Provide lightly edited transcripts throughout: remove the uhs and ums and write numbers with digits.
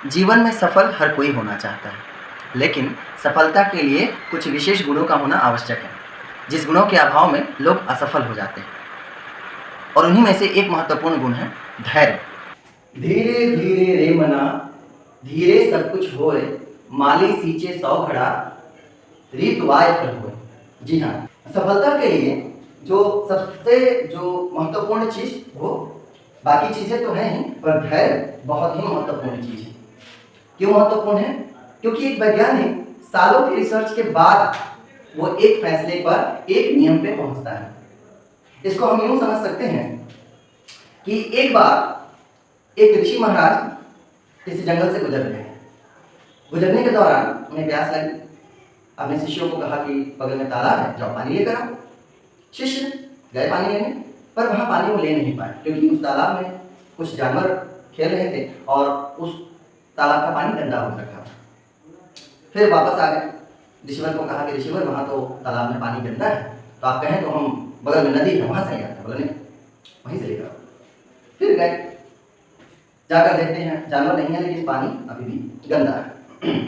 जीवन में सफल हर कोई होना चाहता है, लेकिन सफलता के लिए कुछ विशेष गुणों का होना आवश्यक है, जिस गुणों के अभाव में लोग असफल हो जाते हैं। और उन्हीं में से एक महत्वपूर्ण गुण है धैर्य। धीरे धीरे रे मना, धीरे सब कुछ होए, माली सींचे सौ घड़ा, रीत वाय फल होए। जी हाँ, सफलता के लिए जो महत्वपूर्ण चीज वो, बाकी चीजें तो हैं ही, पर धैर्य बहुत ही महत्वपूर्ण चीज है। क्यों महत्वपूर्ण है? क्योंकि एक वैज्ञानिक सालों की रिसर्च के बाद वो एक फैसले पर, एक नियम पे पहुंचता है। इसको हम यूं समझ सकते हैं कि एक बार एक ऋषि महाराज किसी जंगल से गुजर रहे हैं। गुजरने के दौरान उन्हें प्यास लगी। अपने शिष्यों को कहा कि बगल में तालाब है, जाओ पानी लेकर आओ। शिष्य गए पानी लेने, पर वहां पानी वो ले नहीं पाए, क्योंकि उस तालाब में कुछ जानवर खेल रहे थे और उस तालाब का पानी गंदा हो रखा था। फिर वापस आ गए। ऋषिवर को कहा कि ऋषिवर, वहां तो तालाब में पानी गंदा है, तो आप कहें तो हम बगल में नदी है वहां से आते, बोले नहीं, वहीं से लेकर आओ। फिर गए, जाकर देखते हैं जानवर नहीं है, लेकिन पानी अभी भी गंदा है।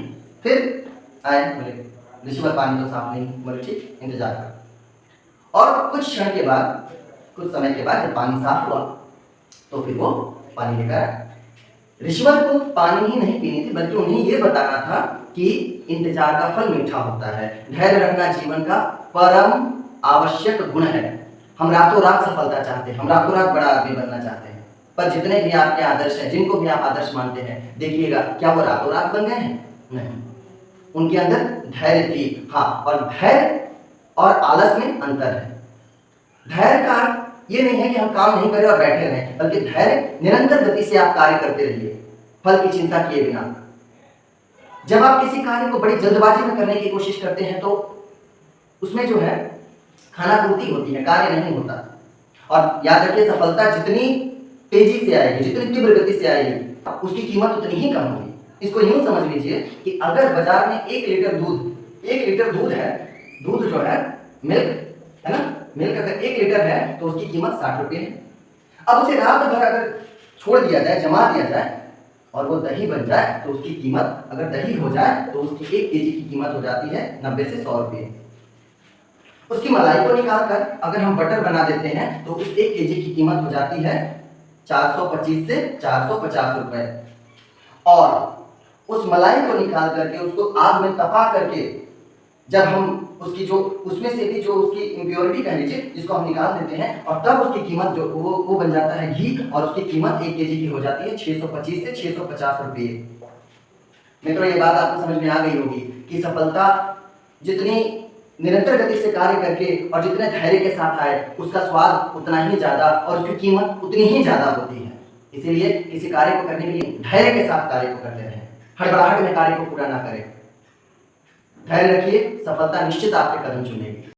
फिर आए, बोले ऋषिवर पानी तो साफ नहीं। बोले ठीक, इंतजार कर। और कुछ क्षण के बाद, कुछ समय के बाद जब पानी साफ हुआ तो फिर वो पानी लेकर आए। ऋषिवर को पानी ही नहीं पीनी थी, बल्कि उन्हें ये बताना था कि इंतजार का फल मीठा होता है। धैर्य रखना जीवन का परम आवश्यक गुण है। हम रातों रात सफलता चाहते हैं, हम रातों रात बड़ा आदमी बनना चाहते हैं, पर जितने भी आपके आदर्श हैं, जिनको भी आप आदर्श मानते हैं, देखिएगा क्या वो रातों रात बन गए हैं? नहीं, उनके अंदर धैर्य थी। हाँ, और धैर्य और आलस में अंतर है। धैर्य का अर्थ ये नहीं है कि हम काम नहीं करें और बैठे रहें, बल्कि धैर्य निरंतर गति से आप कार्य करते रहिए, फल की चिंता किए बिना। जब आप किसी कार्य को बड़ी जल्दबाजी में करने की कोशिश करते हैं तो उसमें जो है खानापूर्ति होती है, कार्य नहीं होता। और याद रखिए, सफलता जितनी तेजी से आएगी, जितनी तीव्र गति से आएगी, उसकी कीमत उतनी ही कम होगी। इसको यूं समझ लीजिए कि अगर बाजार में 1 लीटर दूध है, दूध जो है मिल्क है ना, मिल्क अगर 1 लीटर है तो उसकी कीमत 60 रुपये है। अब उसे रात भर अगर छोड़ दिया जाए, जमा दिया जाए और वो दही बन जाए तो उसकी कीमत, अगर दही हो जाए तो उसकी 1 केजी की कीमत हो जाती है 90 से 100 रुपये। उसकी मलाई को निकाल कर अगर हम बटर बना देते हैं तो उस 1 केजी की कीमत हो जाती है 425 से 450 रुपए। और उस मलाई को निकाल करके उसको आग में तपा करके जब हम उसकी जो, उसमें से भी जो उसकी इम्प्योरिटी कह लीजिए, जिसको हम निकाल देते हैं, और तब उसकी कीमत जो वो बन जाता है घी, और उसकी कीमत 1 केजी की हो जाती है 625 से 650 रुपये। मित्रों, ये बात आपको समझ में आ गई होगी कि सफलता जितनी निरंतर गति से कार्य करके और जितने धैर्य के साथ आए, उसका स्वाद उतना ही ज्यादा और उसकी कीमत उतनी ही ज्यादा होती है। इसीलिए किसी कार्य को करने के लिए धैर्य के साथ कार्य को करते रहें, हड़बड़ाहट में कार्य को पूरा ना करें। धैर्य रखिए, सफलता निश्चित आपके कदम चूमेगी।